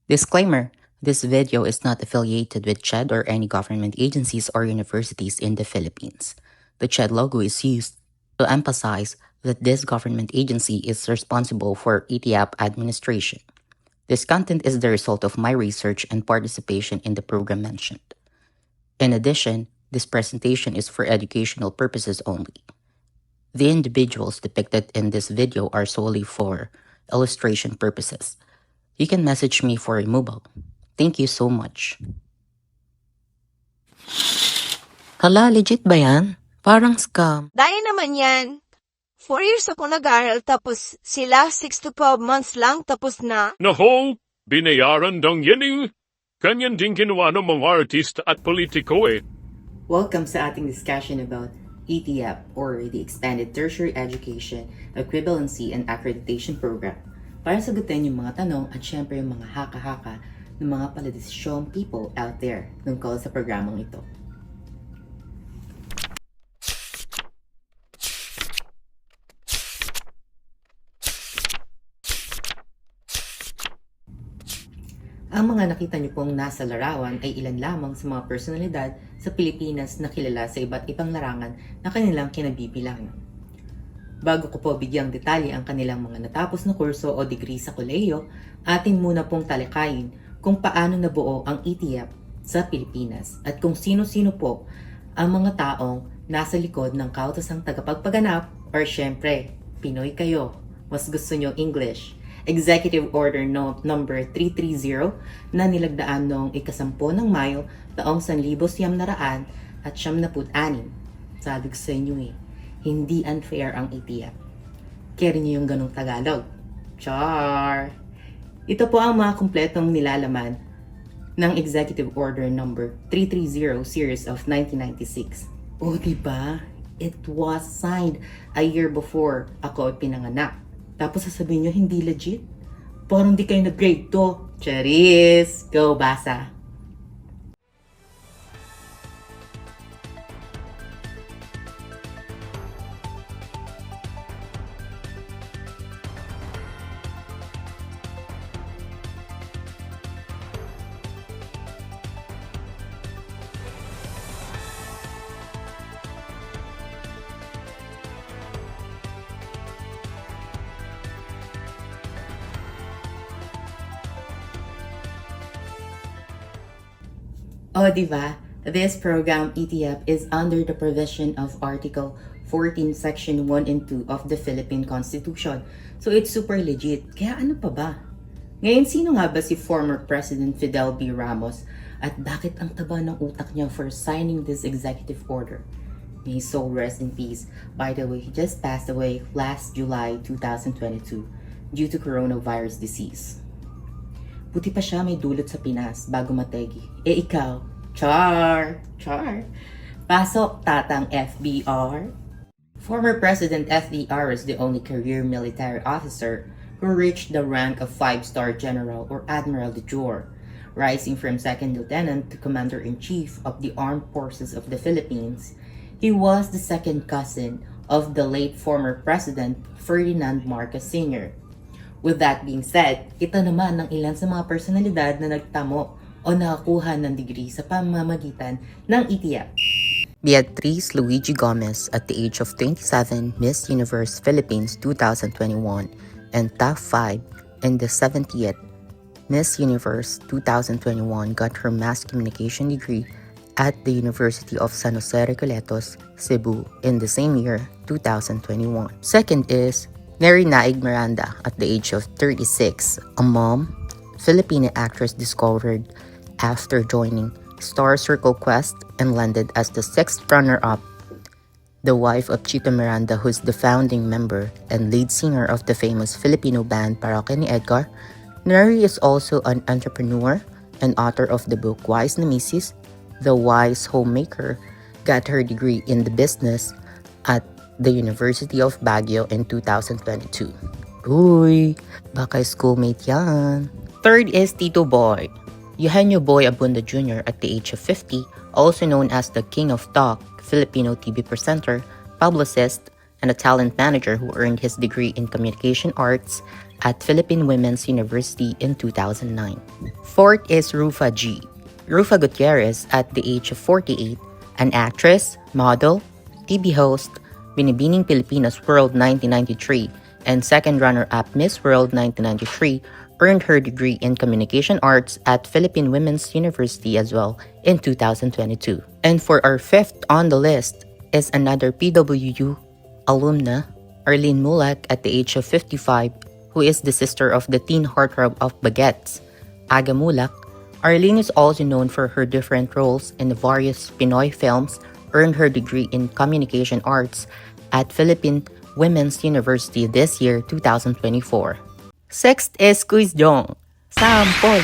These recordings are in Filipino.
Disclaimer: this video is not affiliated with CHED or any government agencies or universities in the Philippines. The CHED logo is used to emphasize that this government agency is responsible for ETIAP administration. This content is the result of my research and participation in the program mentioned. In addition, this presentation is for educational purposes only. The individuals depicted in this video are solely for illustration purposes. You can message me for removal. Thank you so much. Hala, legit ba yan? Parang scam. Dahil naman yan. 4 years ako nag-aaral tapos sila 6 to 12 months lang tapos na. Nako, binayaran dong yan. Kanyan din ginawa ng mga artista at politiko eh. Welcome sa ating discussion about ETIAP or the Expanded Tertiary Education Equivalency and Accreditation Program para sagutin yung mga tanong at syempre yung mga haka-haka ng mga paladesisyong people out there tungkol sa programang ito. Ang mga nakita niyo pong nasa larawan ay ilan lamang sa mga personalidad sa Pilipinas na kilala sa iba't ibang larangan na kanilang kinabibilangan. Bago ko po bigyang detalye ang kanilang mga natapos na kurso o degree sa kolehiyo, atin muna pong talikayin kung paano nabuo ang ETIAP sa Pilipinas at kung sino-sino po ang mga taong nasa likod ng kautosang tagapagpaganap or syempre, Pinoy kayo, mas gusto nyo English. Executive Order number 330 na nilagdaan noong ikasampo ng Mayo taong 1976. Sabi ko sa inyo hindi unfair ang ETIAP. Carry niyo yung ganong Tagalog. Char! Ito po ang mga kumpletong nilalaman ng Executive Order number 330 series of 1996. O diba? It was signed a year before ako pinanganak. Tapos sasabihin nyo, hindi legit? Parang di kayo nag-grade to. Charis! Go, basa! O, diba? This program, ETIAP, is under the provision of Article 14, Section 1 and 2 of the Philippine Constitution. So, it's super legit. Kaya ano pa ba? Ngayon, sino nga ba si former President Fidel B. Ramos? At bakit ang taba ng utak niya for signing this executive order? May his soul rest in peace. By the way, he just passed away last July 2022 due to coronavirus disease. Buti pa siya may dulot sa Pinas bago mategi. Eh ikaw, char! Pasok, tatang FBR. Former President FDR is the only career military officer who reached the rank of 5-star general or admiral de jure, rising from second lieutenant to commander-in-chief of the Armed Forces of the Philippines. He was the second cousin of the late former President Ferdinand Marcos Sr. With that being said, ito naman ang ilan sa mga personalidad na nagtamo o nakakuha ng degree sa pamamagitan ng ETIAP. Beatriz Luigi Gomez at the age of 27, Miss Universe Philippines 2021, and top 5 in the 70th Miss Universe 2021 got her mass communication degree at the University of San Jose Recoletos, Cebu in the same year, 2021. Second is Neri Naig Miranda at the age of 36, a mom, Filipino actress discovered after joining Star Circle Quest and landed as the 6th runner-up. The wife of Chito Miranda, who's the founding member and lead singer of the famous Filipino band Parokya ni Edgar, Neri is also an entrepreneur and author of the book Wise na Misis, The Wise Homemaker, got her degree in the business at the University of Baguio in 2022. Uy, baka schoolmate yan. Third is Tito Boy. Eugenio Boy Abunda Jr. at the age of 50, also known as the King of Talk, Filipino TV presenter, publicist, and a talent manager who earned his degree in communication arts at Philippine Women's University in 2009. Fourth is Rufa G. Rufa Gutierrez, at the age of 48, an actress, model, TV host, Binibining Pilipinas World 1993, and second runner-up Miss World 1993, earned her degree in communication arts at Philippine Women's University as well in 2022. And for our fifth on the list is another PWU alumna, Arlene Mulak, at the age of 55, who is the sister of the teen heartthrob of Bagets, Aga Mulak. Arlene is also known for her different roles in the various Pinoy films, earned her degree in communication arts at Philippine Women's University this year, 2024. Sixth is Quiz Jong. Sampoy.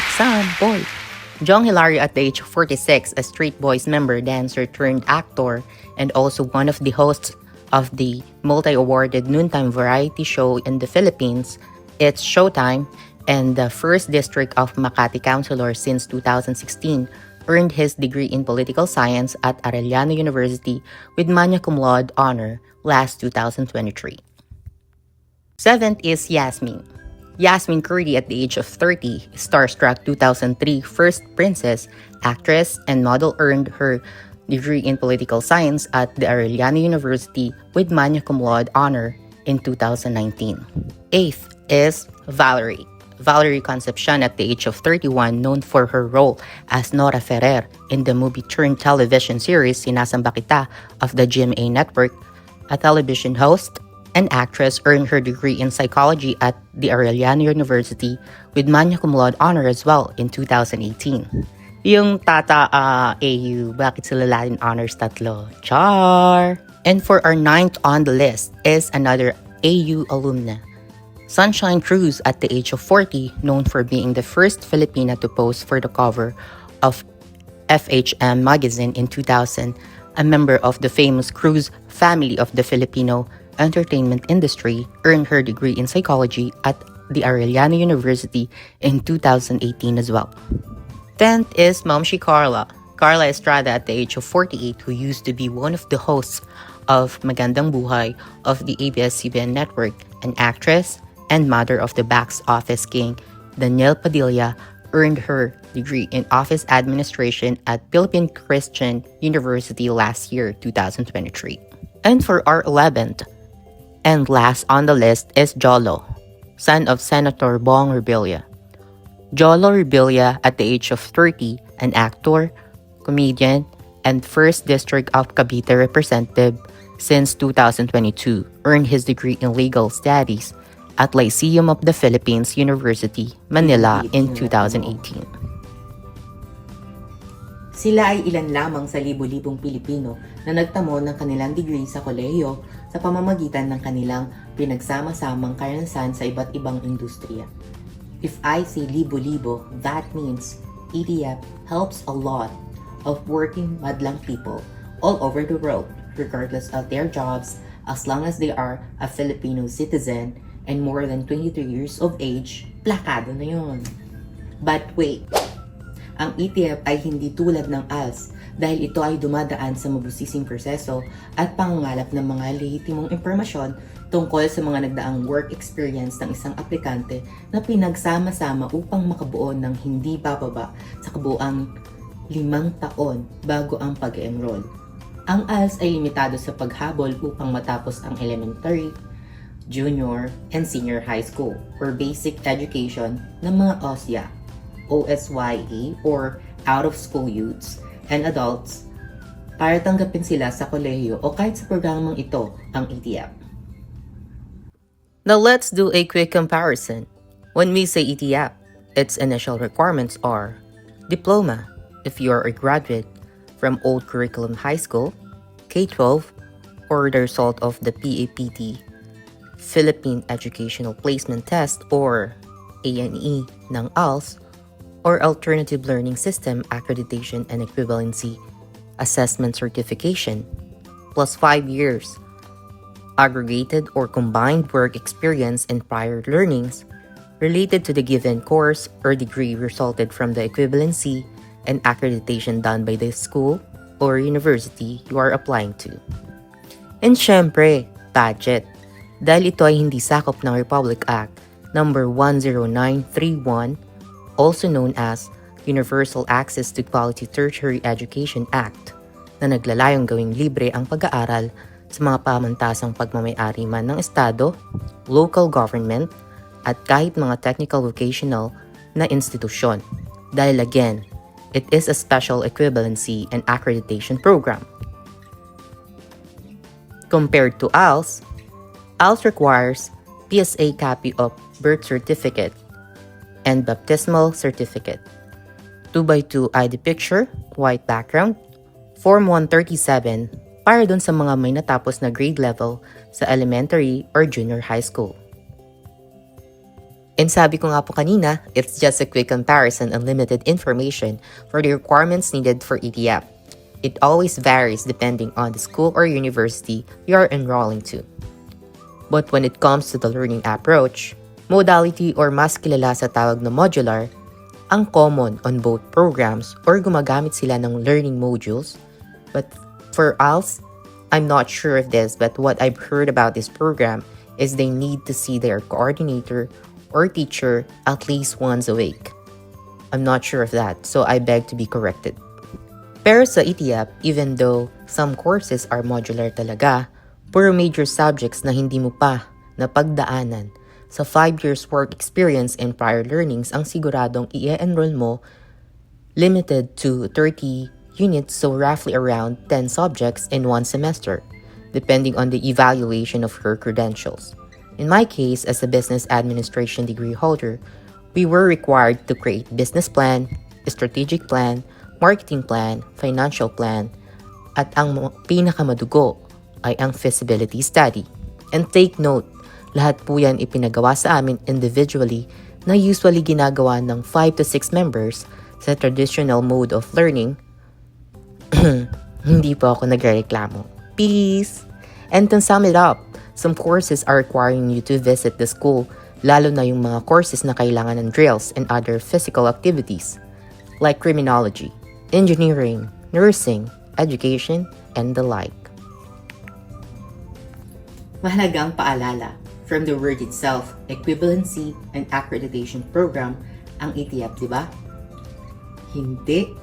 Jong Hilario, at the age of 46, a Street Boys member, dancer turned actor, and also one of the hosts of the multi-awarded noontime variety show in the Philippines, It's Showtime, and the 1st District of Makati Councilor since 2016, earned his degree in political science at Arellano University with magna cum laude honor last 2023. Seventh is Yasmin. Yasmin Kurdi, at the age of 30, starstruck 2003 First Princess, actress, and model, earned her degree in political science at the Arellano University with magna cum laude honor in 2019. Eighth is Valerie. Valerie Concepcion, at the age of 31, known for her role as Nora Ferrer in the movie-turned-television series Sinasamba Kita of the GMA Network, a television host and actress, earned her degree in psychology at the Arellano University with magna cum laude honor as well in 2018. Yung tata AU, bakit sila Latin honors tatlo? Char! And for our ninth on the list is another AU alumna, Sunshine Cruz, at the age of 40, known for being the first Filipina to pose for the cover of FHM magazine in 2000, a member of the famous Cruz family of the Filipino entertainment industry, earned her degree in psychology at the Arellano University in 2018 as well. 10th is Momshi Carla. Carla Estrada, at the age of 48, who used to be one of the hosts of Magandang Buhay of the ABS-CBN network, an actress and mother of the box office king, Danielle Padilla, earned her degree in office administration at Philippine Christian University last year, 2023. And for our 11th and last on the list is Jolo, son of Senator Bong Revilla. Jolo Revilla, at the age of 30, an actor, comedian, and 1st District of Cavite representative since 2022, earned his degree in legal studies at Lyceum of the Philippines University, Manila in 2018. Sila ay ilan lamang sa libo-libong Pilipino na nagtamo ng kanilang degree sa kolehiyo sa pamamagitan ng kanilang pinagsama-samang karanasan sa iba't ibang industriya. If I say libo-libo, that means ETF helps a lot of working madlang people all over the world, regardless of their jobs, as long as they are a Filipino citizen and more than 23 years of age, plakado na yun. But wait, ang ETF ay hindi tulad ng ALS dahil ito ay dumadaan sa mabusising proseso at pangangalap ng mga lehitimong impormasyon tungkol sa mga nagdaang work experience ng isang aplikante na pinagsama-sama upang makabuo ng hindi bababa sa kabuang 5 taon bago ang pag-enroll. Ang ALS ay limitado sa paghabol upang matapos ang elementary, junior, and senior high school or basic education ng mga OSYA or out-of-school youths and adults para tanggapin sila sa kolehiyo o kahit sa programang ito, ang ETF. Now let's do a quick comparison. When we say ETF, its initial requirements are diploma if you are a graduate from old curriculum high school, K-12, or the result of the PAPT, Philippine Educational Placement Test or ANE ng ALS, or Alternative Learning System Accreditation and Equivalency Assessment Certification, plus 5 years aggregated or combined work experience and prior learnings related to the given course or degree resulted from the equivalency and accreditation done by the school or university you are applying to. And syempre, budget dahil ito ay hindi sakop ng Republic Act number 10931, also known as Universal Access to Quality Tertiary Education Act, na naglalayong gawing libre ang pag-aaral sa mga pamantasang pagmamay-ari man ng Estado, local government, at kahit mga technical vocational na institusyon. Dahil again, it is a special equivalency and accreditation program. Compared to ALS requires PSA copy of birth certificate and baptismal certificate, 2x2 ID picture, white background, Form 137 para dun sa mga may natapos na grade level sa elementary or junior high school. And sabi ko nga po kanina, it's just a quick comparison and limited information for the requirements needed for ETF. It always varies depending on the school or university you are enrolling to. But when it comes to the learning approach, modality or mas kilala sa tawag na modular, ang common on both programs or gumagamit sila ng learning modules. But for ALS, I'm not sure of this, but what I've heard about this program is they need to see their coordinator or teacher at least once a week. I'm not sure of that, so I beg to be corrected. Pero sa ETF, even though some courses are modular talaga, puro major subjects na hindi mo pa napagdaanan sa 5 years work experience and prior learnings ang siguradong i-enroll mo, limited to 30 units, so roughly around 10 subjects in one semester, depending on the evaluation of her credentials. In my case, as a business administration degree holder, we were required to create business plan, strategic plan, marketing plan, financial plan, at ang pinakamadugo ay ang feasibility study. And take note, lahat po yan ipinagawa sa amin individually na usually ginagawa ng 5 to 6 members sa traditional mode of learning. Hindi po ako nagrereklamo. Peace! And to sum it up, some courses are requiring you to visit the school, lalo na yung mga courses na kailangan ng drills and other physical activities, like criminology, engineering, nursing, education, and the like. Mahalagang paalala, from the word itself, equivalency and accreditation program ang ETF, di ba? Hindi,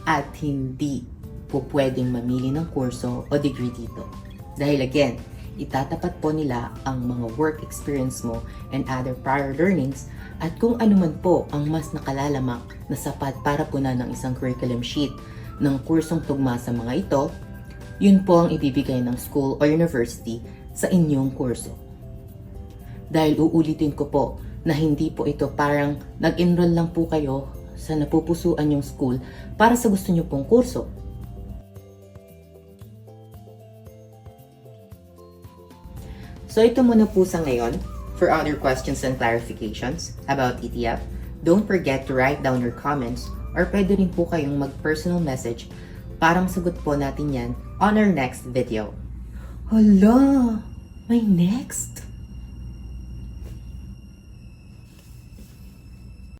at hindi po pwedeng mamili ng kurso o degree dito. Dahil again, itatapat po nila ang mga work experience mo and other prior learnings at kung ano man po ang mas nakalalamak na sapat para punan ng isang curriculum sheet ng kursong tugma sa mga ito, yun po ang ibibigay ng school o university sa inyong kurso. Dahil uulitin ko po na hindi po ito parang nag-enroll lang po kayo sa napupusuan yung school para sa gusto nyo pong kurso. So ito muna po sa ngayon. For other questions and clarifications about ETF, don't forget to write down your comments or pwede rin po kayong mag-personal message para masagot po natin yan on our next video. Hala! May next?